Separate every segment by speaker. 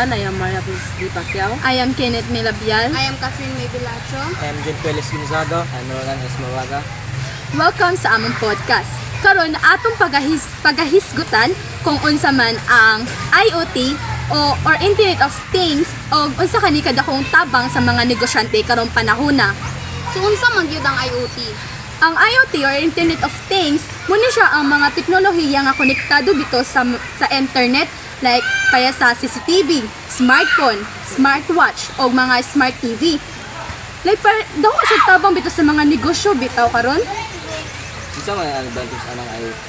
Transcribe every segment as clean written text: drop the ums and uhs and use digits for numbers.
Speaker 1: everyone. I am Maria Cruz D. Pacquiao.
Speaker 2: I am Kenneth Milabial.
Speaker 3: I am Catherine Maybilacho.
Speaker 4: I am Jun Peles Gonzaga. I'm Roland Esmawaga.
Speaker 2: Welcome sa among podcast. Karon atong pagahisgutan kung unsa man ang IoT or Internet of Things o unsa kani kadakong tabang sa mga negosyante karong panahona.
Speaker 3: So unsa man gyud ang IoT?
Speaker 2: Ang IoT or Internet of Things muna siya ang mga teknolohiya nga konektado dito sa internet like kaya sa CCTV, smartphone, smartwatch o mga smart TV. Like daw siya tabang bitaw sa mga negosyo bitaw karon.
Speaker 4: Isa man ang advantage anang IoT.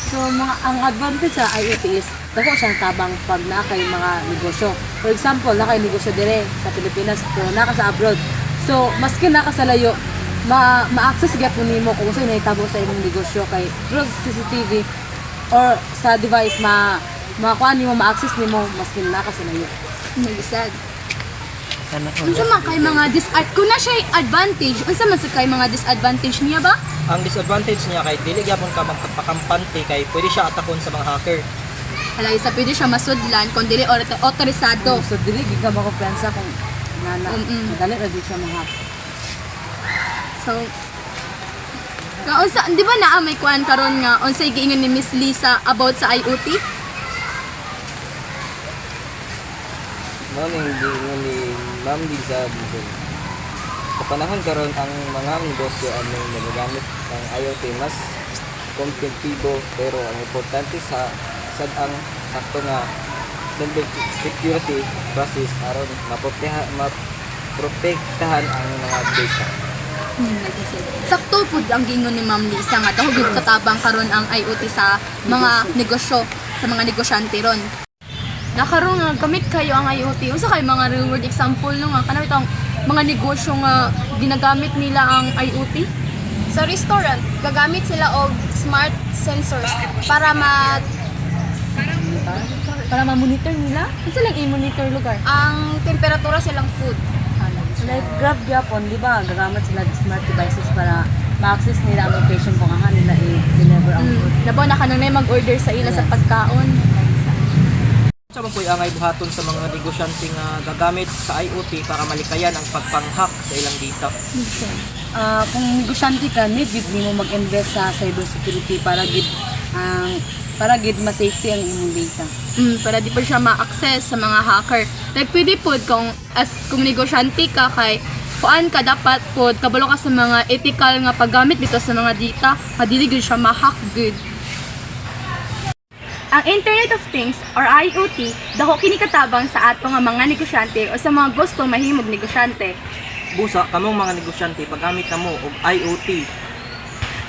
Speaker 1: So, ang advantage sa IoT is dako siyang tabang pag naa kay mga negosyo. For example, na kay negosyo dire sa Pilipinas pero naka sa abroad. So, maski naka sa layo, ma-access gyapon nimo kung sino itabo sa imong negosyo kay through CCTV or sa device makuha nimo ma-access nimo maski naka sa layo.
Speaker 2: Nagisag. Unsa man kay mga kung na siya advantage, unsa man sa kay mga disadvantage niya ba?
Speaker 4: Ang disadvantage niya kay dili gyapon ka magpakampante kay pwede siya atakon sa mga hacker.
Speaker 2: Halay sa pwede siya masudlan kung dili otorisado.
Speaker 1: So, dili gid ka makumpiyansa kung madali ra di siya ma-hack.
Speaker 2: So, unsa di ba naa may kuan karon nga unsay giingon ni Miss Lisa about sa IoT?
Speaker 4: Maming ni Ma'am Lisa Bison. Sa panahon karon ang mga negosyo ano nagagamit ng IoT mas kompetitibo pero ang importante sa ang sakto nga security process aron maprotektahan ang mga data.
Speaker 2: Sakto pud ang gingon ni Ma'am Lisa nga daw gyud katabang karon ang IoT sa mga negosyo, sa mga negosyante ron. Nakaroon nga gamit kayo ang IoT. Unsa kay mga real world example no nga kanang itong mga negosyo nga ginagamit nila ang IoT?
Speaker 3: Sa restaurant, gagamit sila og smart sensors para
Speaker 2: Para ma-monitor nila? Unsa lang i-monitor lugar?
Speaker 3: ang temperatura silang food.
Speaker 1: Like Grab gyapon, di ba? Gagamit sila ng smart devices para ma-access nila ang location kung nga nila i-deliver ang food.
Speaker 2: Nabo na kanang mag-order sa ila sa pagkaon.
Speaker 4: Sa man po'y angay buhaton sa mga negosyante nga gagamit sa IoT para malikayan ang pagpang-hack sa ilang data.
Speaker 1: Kung negosyante ka, need gid nimo mag-invest sa cybersecurity para gid ma-safety ang imong data.
Speaker 2: Para di pa siya ma-access sa mga hacker. Like pwede po kung negosyante ka kay kuan ka dapat po kabalo ka sa mga ethical nga paggamit dito sa mga data, dili gyud siya ma-hack good. Ang Internet of Things or IoT dako kini katabang sa ato nga mga negosyante o sa mga gustong mahimog negosyante.
Speaker 4: Busa kamong mga negosyante paggamit namo og IoT.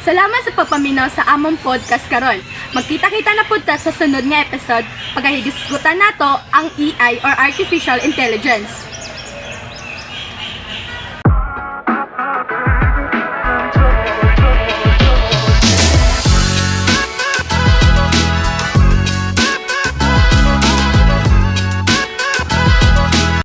Speaker 2: Salamat sa pagpaminaw sa among podcast karon. Magkita-kita na pud ta sa sunod nga episode pagahigisgutan nato ang AI or Artificial Intelligence.